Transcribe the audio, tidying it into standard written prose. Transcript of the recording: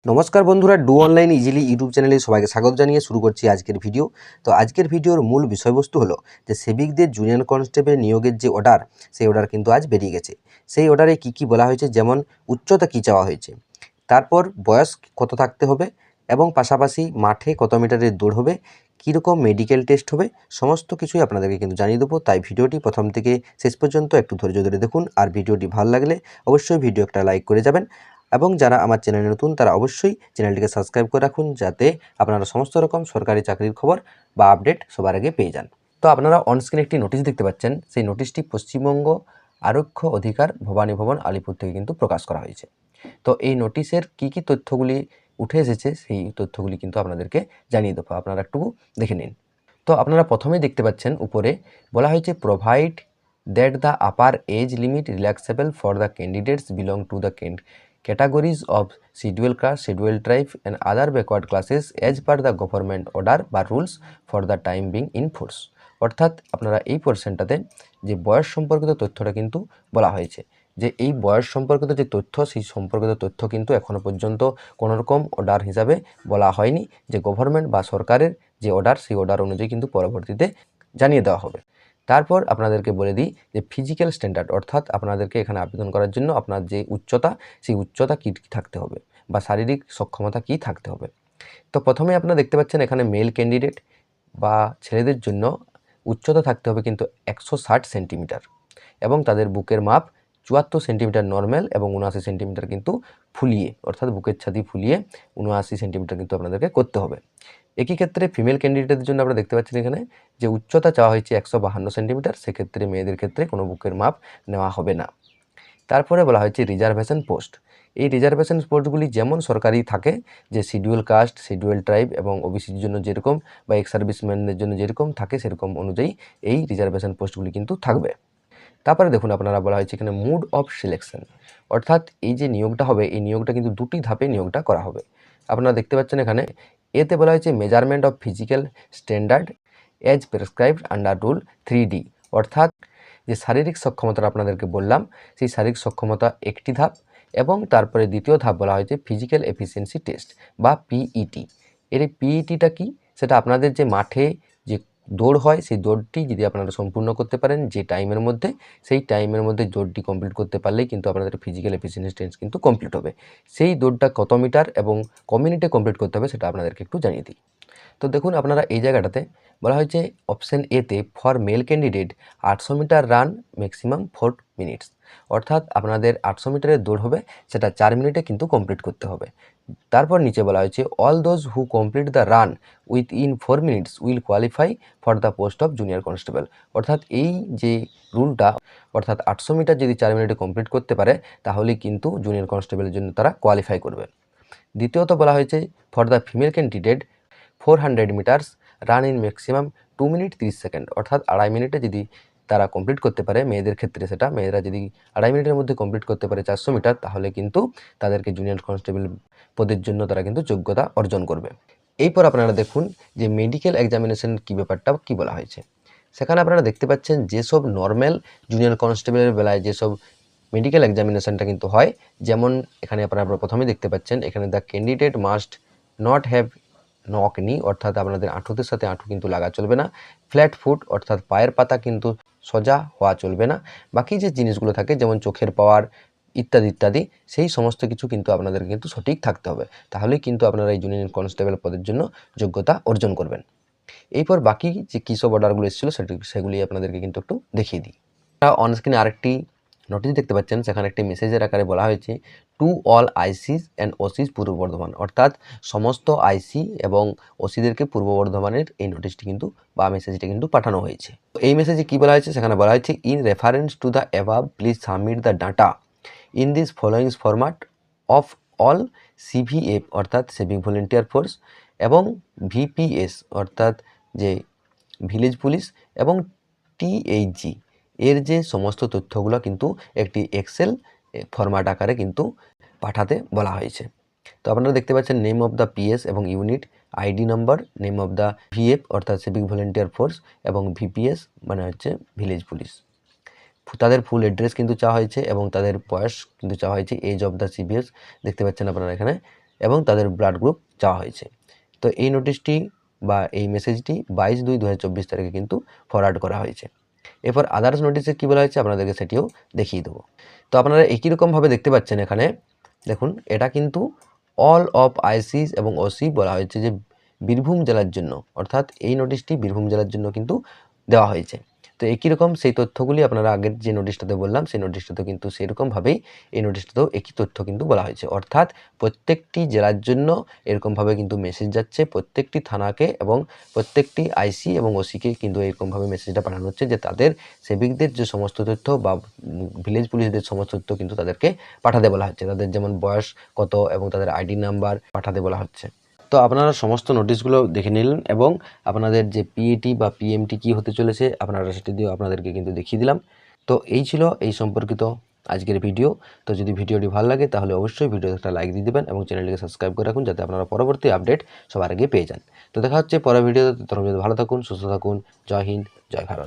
নমস্কার বন্ধুরা, do online easily YouTube চ্যানেলে সবাইকে স্বাগত জানিয়ে শুরু করছি আজকের ভিডিও। তো আজকের ভিডিওর মূল বিষয়বস্তু হলো যে সেবিকদের জুনিয়র কনস্টেবল নিয়োগের যে অর্ডার, সেই অর্ডার কিন্তু আজ বেরিয়ে গেছে। সেই অর্ডারে কি বলা হয়েছে, যেমন উচ্চতা কী চাওয়া হয়েছে, তারপর বয়স কত থাকতে হবে, এবং পাশাপাশি মাঠে কত মিটারের দৌড় হবে, কীরকম মেডিকেল টেস্ট হবে, সমস্ত কিছুই আপনাদেরকে কিন্তু জানিয়ে দেবো। তাই ভিডিওটি প্রথম থেকে শেষ পর্যন্ত একটু ধৈর্য ধরে দেখুন। আর ভিডিওটি ভালো লাগলে অবশ্যই ভিডিও একটা লাইক করে যাবেন, এবং যারা আমার চ্যানেলে নতুন তারা অবশ্যই চ্যানেলটিকে সাবস্ক্রাইব করে রাখুন, যাতে আপনারা সমস্ত রকম সরকারি চাকরির খবর বা আপডেট সবার আগে পেয়ে যান। তো আপনারা অনস্ক্রিনে একটি নোটিশ দেখতে পাচ্ছেন। সেই নোটিশটি পশ্চিমবঙ্গ আরক্ষ অধিকার ভবানী ভবন আলিপুর থেকে কিন্তু প্রকাশ করা হয়েছে। তো এই নোটিশের কি তথ্যগুলি উঠে এসেছে সেই তথ্যগুলি কিন্তু আপনাদেরকে জানিয়ে দেবো, আপনারা একটু দেখে নিন। তো আপনারা প্রথমেই দেখতে পাচ্ছেন উপরে বলা হয়েছে, provide that the upper age limit relaxable for the candidates belong to the categories of scheduled caste, scheduled tribe and other backward classes as per the government order বা rules for the time being in force। অর্থাৎ আপনারা এই পোর্শনটাতে যে বয়স সম্পর্কিত তথ্যটা কিন্তু বলা হয়েছে, যে এই বয়স সম্পর্কিত যে তথ্য, সেই সম্পর্কিত তথ্য কিন্তু এখনও পর্যন্ত কোনোরকম অর্ডার হিসাবে বলা হয়নি। যে গভর্নমেন্ট বা সরকারের যে অর্ডার, সেই অর্ডার অনুযায়ী কিন্তু পরবর্তীতে জানিয়ে দেওয়া হবে। তারপর আপনাদেরকে বলে দিই যে ফিজিক্যাল স্ট্যান্ডার্ড, অর্থাৎ আপনাদেরকে এখানে আবেদন করার জন্য আপনার যে উচ্চতা, সেই উচ্চতা কী থাকতে হবে বা শারীরিক সক্ষমতা কী থাকতে হবে। তো প্রথমে আপনারা দেখতে পাচ্ছেন এখানে মেল ক্যান্ডিডেট বা ছেলেদের জন্য উচ্চতা থাকতে হবে কিন্তু 160 সেন্টিমিটার, এবং তাদের বুকের মাপ 74 সেন্টিমিটার নর্মাল এবং 79 সেন্টিমিটার কিন্তু ফুলিয়ে, অর্থাৎ বুকের ছাতি ফুলিয়ে 79 সেন্টিমিটার কিন্তু আপনাদেরকে করতে হবে। একই ক্ষেত্রে ফিমেল ক্যান্ডিডেটদের জন্য আপনারা দেখতে পাচ্ছেন এখানে যে উচ্চতা চাওয়া হয়েছে 152 সেন্টিমিটার, সেক্ষেত্রে মেয়েদের ক্ষেত্রে কোনো বুকের মাপ নেওয়া হবে না। তারপরে বলা হয়েছে রিজার্ভেশন পোস্ট। এই রিজার্ভেশন পোস্টগুলি যেমন সরকারি থাকে, যে শিডিউল কাস্ট, শিডিউল ট্রাইব এবং ওবিসির জন্য যেরকম বা এক্স সার্ভিসম্যানদের জন্য যেরকম থাকে, সেরকম অনুযায়ী এই রিজার্ভেশন পোস্টগুলি কিন্তু থাকবে। তারপরে দেখুন আপনারা বলা হয়েছে এখানে মুড অফ সিলেকশন, অর্থাৎ এই যে নিয়োগটা হবে, এই নিয়োগটা কিন্তু দুটি ধাপে নিয়োগটা করা হবে। আপনারা দেখতে পাচ্ছেন এখানে এতে বলা হয়েছে measurement of physical standard as prescribed under rule 3D, অর্থাৎ যে শারীরিক সক্ষমতা আপনাদেরকে বললাম, সেই শারীরিক সক্ষমতা একটি ধাপ, এবং তারপরে দ্বিতীয় ধাপ বলা হয়েছে ফিজিক্যাল এফিসিয়েন্সি টেস্ট বা পিইটি। এর এই পিইটিটা কি, সেটা আপনাদের যে মাঠে যে দৌড় হয়, সেই দৌড়টি যদি আপনারা সম্পূর্ণ করতে পারেন যে টাইমের মধ্যে, সেই টাইমের মধ্যে দৌড়টি কমপ্লিট করতে পারলেই কিন্তু আপনাদের ফিজিক্যাল এফিসিয়েন্সি টেস্ট কিন্তু কমপ্লিট হবে। সেই দৌড়টা কত মিটার এবং ক মিনিটে কমপ্লিট করতে হবে সেটা আপনাদেরকে একটু জানিয়ে দিই। তো দেখুন আপনারা এই জায়গাটাতে বলা হয়েছে অপশান এতে for male candidate 800 meter run maximum 4 minutes, অর্থাৎ আপনাদের 800 মিটারের দৌড় হবে, সেটা 4 মিনিটে কিন্তু কমপ্লিট করতে হবে। তারপর নিচে বলা হয়েছে all those who complete the run within 4 minutes will qualify for the post of junior constable, অর্থাৎ এই যে রুলটা, অর্থাৎ 800 মিটার যদি 4 মিনিটে কমপ্লিট করতে পারে, তাহলেই কিন্তু জুনিয়র কনস্টেবলের জন্য তারা কোয়ালিফাই করবে। দ্বিতীয়ত বলা হয়েছে for the female candidate 400 meters run in maximum 2 minute 30 second, অর্থাৎ 2.5 মিনিটে যদি তারা কমপ্লিট করতে পারে, মেয়েদের ক্ষেত্রে সেটা, মেয়েরা যদি 2.5 মিনিটের মধ্যে কমপ্লিট করতে পারে 400 মিটার, তাহলে কিন্তু তাদেরকে জুনিয়র কনস্টেবল পদের জন্য তারা কিন্তু যোগ্যতা অর্জন করবে। এরপর আপনারা দেখুন যে মেডিকেল এক্সামিনেশন কী ব্যাপারটা কী বলা হয়েছে। সেখানে আপনারা দেখতে পাচ্ছেন যেসব নর্মাল জুনিয়র কনস্টেবলের বেলায় যেসব মেডিকেল এক্সামিনেশনটা কিন্তু হয়, যেমন এখানে আপনারা প্রথমেই দেখতে পাচ্ছেন এখানে the candidate must not have knock নি, অর্থাৎ আপনাদের আঁঠুদের সাথে আঁঠু কিন্তু লাগা চলবে না। ফ্ল্যাট ফুট, অর্থাৎ পায়ের পাতা কিন্তু সোজা হওয়া চলবে না। বাকি যে জিনিসগুলো থাকে যেমন চোখের পাওয়ার ইত্যাদি ইত্যাদি, সেই সমস্ত কিছু কিন্তু আপনাদের কিন্তু সঠিক থাকতে হবে, তাহলেই কিন্তু আপনারা এই জুনিয়র কনস্টেবল পদের জন্য যোগ্যতা অর্জন করবেন। এরপর বাকি যে কিসব অর্ডারগুলো এসেছিলো সেগুলি আপনাদেরকে কিন্তু একটু দেখিয়ে দিই। অনস্ক্রিনে আরেকটি নোটিশ দেখতে পাচ্ছেন, সেখানে একটি মেসেজের আকারে বলা হয়েছে to all ICs and OCs Purba Bardhaman, অর্থাৎ সমস্ত আইসি এবং ওসিদেরকে পূর্ব বর্ধমানের এই নোটিশটি কিন্তু বা মেসেজটি কিন্তু পাঠানো হয়েছে। এই মেসেজে কী বলা হয়েছে, সেখানে বলা হয়েছে in reference to the above please submit the data in this following format of all CVF, অর্থাৎ সিভিক ভলেন্টিয়ার ফোর্স, এবং ভিপিএস, অর্থাৎ যে ভিলেজ পুলিশ, এবং টিএইচজি এর যে সমস্ত তথ্যগুলো কিন্তু একটি এক্সেল ফরম্যাট আকারে কিন্তু পাঠাতে বলা হয়েছে। তো আপনারা দেখতে পাচ্ছেন নেম অফ দ্য পিএস এবং unit, ID number, name of the VF অর্থাৎ সিভিক ভলেন্টিয়ার ফোর্স, এবং ভিপিএস মানে হচ্ছে ভিলেজ পুলিশ। তাদের ফুল অ্যাড্রেস কিন্তু চাওয়া হয়েছে এবং তাদের বয়স কিন্তু চাওয়া হয়েছে, এজ অফ দ্য সিভিএস দেখতে পাচ্ছেন আপনারা এখানে এবং তাদের ব্লাড গ্রুপ চাওয়া হয়েছে। তো এই নোটিশটি বা এই মেসেজটি 22/2/2024 তারিখে কিন্তু ফরওয়ার্ড করা হয়েছে। এরপর আদার্স নোটিশে কী বলা হয়েছে আপনাদেরকে সেটিও দেখিয়ে দেবো। তো আপনারা একই রকমভাবে দেখতে পাচ্ছেন এখানে দেখুন, এটা কিন্তু অল অফ আইসিস এবং ওসি বলা হয়েছে যে বীরভূম জেলার জন্য, অর্থাৎ এই নোটিশটি বীরভূম জেলার জন্য কিন্তু দেওয়া হয়েছে। তো একই রকম সেই তথ্যগুলি আপনারা আগের যে নোটিশটাতে বললাম সেই নোটিশটাতেও কিন্তু সেরকমভাবেই এই নোটিশটাতেও একই তথ্য কিন্তু বলা হয়েছে, অর্থাৎ প্রত্যেকটি জেলার জন্য এরকমভাবে কিন্তু মেসেজ যাচ্ছে প্রত্যেকটি থানাকে এবং প্রত্যেকটি আইসি এবং ওসিকে কিন্তু এরকমভাবে মেসেজটা পাঠানো হচ্ছে যে তাদের সেবিকদের যে সমস্ত তথ্য বা ভিলেজ পুলিশদের সমস্ত তথ্য কিন্তু তাদেরকে পাঠাতে বলা হচ্ছে, তাদের যেমন বয়স কত এবং তাদের আইডি নাম্বার পাঠাতে বলা হচ্ছে। তো আপনারা সমস্ত নোটিশগুলো দেখে নিলেন এবং আপনাদের যে পিএটি বা পিএমটি কী হতে চলেছে আপনারা সেটি দিয়েও আপনাদেরকে কিন্তু দেখিয়ে দিলাম। তো এই ছিল এই সম্পর্কিত আজকের ভিডিও। তো যদি ভিডিওটি ভালো লাগে তাহলে অবশ্যই ভিডিওতে একটা লাইক দিয়ে দেবেন এবং চ্যানেলটিকে সাবস্ক্রাইব করে রাখুন যাতে আপনারা পরবর্তী আপডেট সবার আগে পেয়ে যান। তো দেখা হচ্ছে পরের ভিডিওতে, ততক্ষণ ভালো থাকুন, সুস্থ থাকুন। জয় হিন্দ, জয় ভারত।